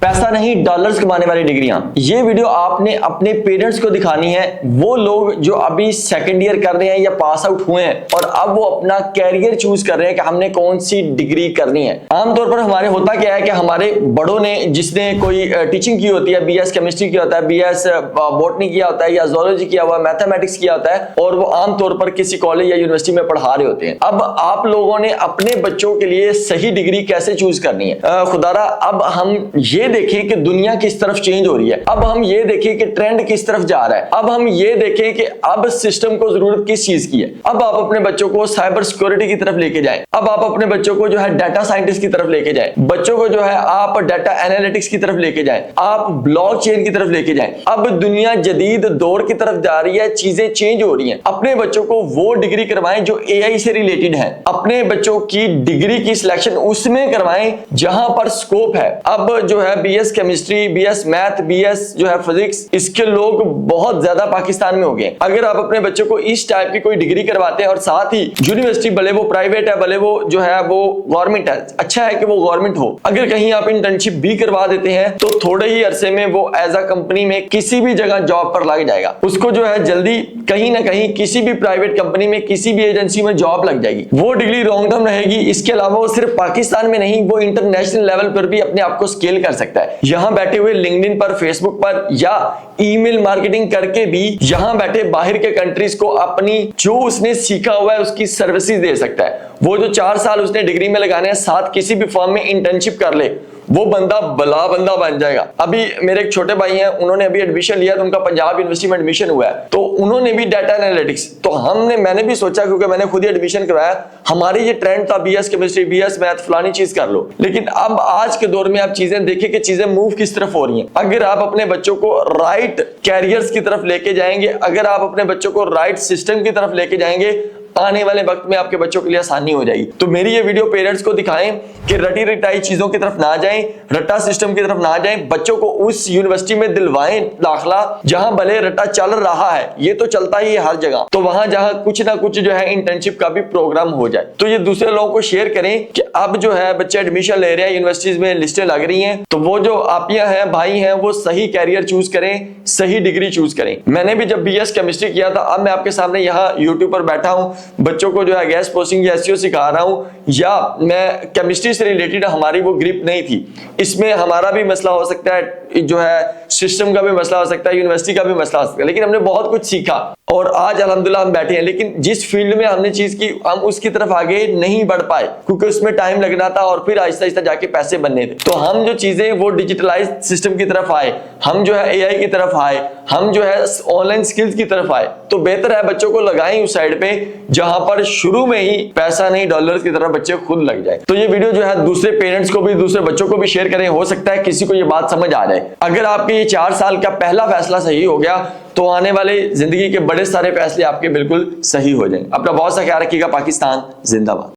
पैसा नहीं डॉलर्स कमाने वाली डिग्रियां। ये वीडियो आपने अपने पेरेंट्स को दिखानी है, वो लोग जो अभी सेकंड ईयर कर रहे हैं या पास आउट हुए हैं और अब वो अपना कैरियर चूज कर रहे हैं कि हमने कौन सी डिग्री करनी है। आमतौर पर हमारे होता क्या है कि हमारे बड़ों ने, जिसने कोई टीचिंग की होती है, बीएस केमिस्ट्री किया होता है, बीएस बॉटनी किया होता है या जूलॉजी किया हुआ, मैथमेटिक्स किया होता है और वो आमतौर पर किसी कॉलेज या यूनिवर्सिटी में पढ़ा रहे होते हैं। अब आप लोगों ने अपने बच्चों के लिए सही डिग्री कैसे चूज करनी है। खुदारा अब हम ये देखें कि दुनिया किस तरफ चेंज हो रही है, अब हम ये देखें कि ट्रेंड किस तरफ जा रहा है, अब हम ये देखें कि अब सिस्टम को जरूरत किस चीज की है। अब आप अपने बच्चों को साइबर सिक्योरिटी की तरफ लेके जाएं, अब आप अपने बच्चों को जो है डाटा साइंटिस्ट की तरफ लेके जाएं, बच्चों को जो है आप डाटा एनालिटिक्स की तरफ लेके जाएं, आप ब्लॉकचेन की तरफ लेके जाएं। अब दुनिया जदीद दौर की तरफ जा रही है, चीजें चेंज हो रही हैं। अपने बच्चों को वो डिग्री करवाएं जो एआई से रिलेटेड है, अपने बच्चों की डिग्री की सिलेक्शन उसमें करवाएं जहां पर स्कोप है। अब जो है BS chemistry, BS math, BS जो है फिजिक्स, इसके लोग बहुत ज्यादा पाकिस्तान में हो गए। अगर आप अपने बच्चों को इस टाइप की कोई डिग्री करवाते हैं और साथ ही यूनिवर्सिटी, भले वो प्राइवेट है भले वो जो है वो गवर्नमेंट है, अच्छा है कि वो गवर्नमेंट हो, अगर कहीं आप इंटर्नशिप भी करवा देते हैं तो थोड़े ही अरसे में वो एज अ कंपनी में किसी भी जगह जॉब पर लग जाएगा। उसको जो है जल्दी कहीं ना कहीं किसी भी प्राइवेट कंपनी में, किसी भी एजेंसी में जॉब लग जाएगी। वो डिग्री लॉन्ग टर्म रहेगी। इसके अलावा वो सिर्फ पाकिस्तान में नहीं, वो इंटरनेशनल लेवल पर भी अपने आप को स्केल कर सकता है। यहां बैठे हुए लिंक्डइन पर, फेसबुक पर या ईमेल मार्केटिंग करके भी यहां बैठे बाहर के कंट्रीज को अपनी जो उसने सीखा हुआ है उसकी सर्विसेज दे सकता है। वो जो 4 साल उसने डिग्री में लगाने हैं, साथ किसी भी फॉर्म में इंटर्नशिप कर ले, वो बंदा भला बंदा बन जाएगा। अभी मेरे एक छोटे भाई हैं, उन्होंने अभी एडमिशन लिया तो उनका पंजाब यूनिवर्सिटी में एडमिशन हुआ है, तो उन्होंने भी डाटा एनालिटिक्स, तो मैंने भी सोचा क्योंकि मैंने खुद ही एडमिशन करवाया, हमारी ये ट्रेंड था बीएस केमिस्ट्री, बीएस मैथ, फलानी चीज कर लो। लेकिन अब आज के दौर में आप चीजें देखिए कि चीजें मूव किस तरफ हो रही हैं। अगर आप अपने बच्चों को राइट कैरियर्स की तरफ लेके जाएंगे, अगर आप अपने बच्चों को राइट सिस्टम की तरफ लेके जाएंगे, आने वाले वक्त में आपके बच्चों के लिए आसानी हो जाएगी। तो मेरी ये वीडियो पेरेंट्स को दिखाएं कि रटी रटाई चीजों की तरफ ना जाएं, रट्टा सिस्टम की तरफ ना जाएं, बच्चों को उस यूनिवर्सिटी में दिलवाएं दाखला जहां भले रट्टा चल रहा है, ये तो चलता ही है हर जगह, तो वहां जहां कुछ ना कुछ जो है इंटर्नशिप का भी प्रोग्राम हो जाए। तो ये दूसरे लोगों को शेयर करें कि अब जो है बच्चे एडमिशन ले रहे हैं, यूनिवर्सिटीज में लिस्टें लग रही हैं, तो वो जो आपियां हैं, भाई हैं, वो सही कैरियर चूज करें, सही डिग्री चूज करें। मैंने भी जब बीएस केमिस्ट्री किया था, अब मैं आपके सामने यहाँ यूट्यूब पर बैठा हूँ, बच्चों को जो है गैस पोस्टिंग या एसईओ सिखा रहा हूं, या मैं केमिस्ट्री से रिलेटेड हमारी वो ग्रिप नहीं थी, इसमें हमारा भी मसला हो सकता है, जो है सिस्टम का भी मसला हो सकता है, यूनिवर्सिटी का भी मसला हो सकता है, लेकिन हमने बहुत कुछ सीखा और आज अल्हम्दुलिल्लाह हम बैठे हैं। लेकिन जिस फील्ड में हमने चीज की, हम उसकी तरफ आगे नहीं बढ़ पाए क्योंकि उसमें टाइम लगना था और फिर आहिस्ता आहिस्ता जाके पैसे बनने थे। तो हम जो चीजें वो डिजिटलाइज सिस्टम की तरफ आए, हम जो है एआई की तरफ आए, हम जो है ऑनलाइन स्किल्स की तरफ आए, तो बेहतर है बच्चों को लगाएं उस साइड पे जहां पर शुरू में ही पैसा नहीं डॉलर्स की तरफ बच्चे खुद लग जाए। तो ये वीडियो जो है दूसरे पेरेंट्स को भी, दूसरे बच्चों को भी शेयर करें, हो सकता है किसी को ये बात समझ आ जाए। अगर आपके ये 4 साल का पहला फैसला सही हो गया तो आने वाले जिंदगी के बड़े सारे फैसले आपके बिल्कुल सही हो जाएं। अपना बहुत सा ख्याल रखिएगा। पाकिस्तान जिंदाबाद।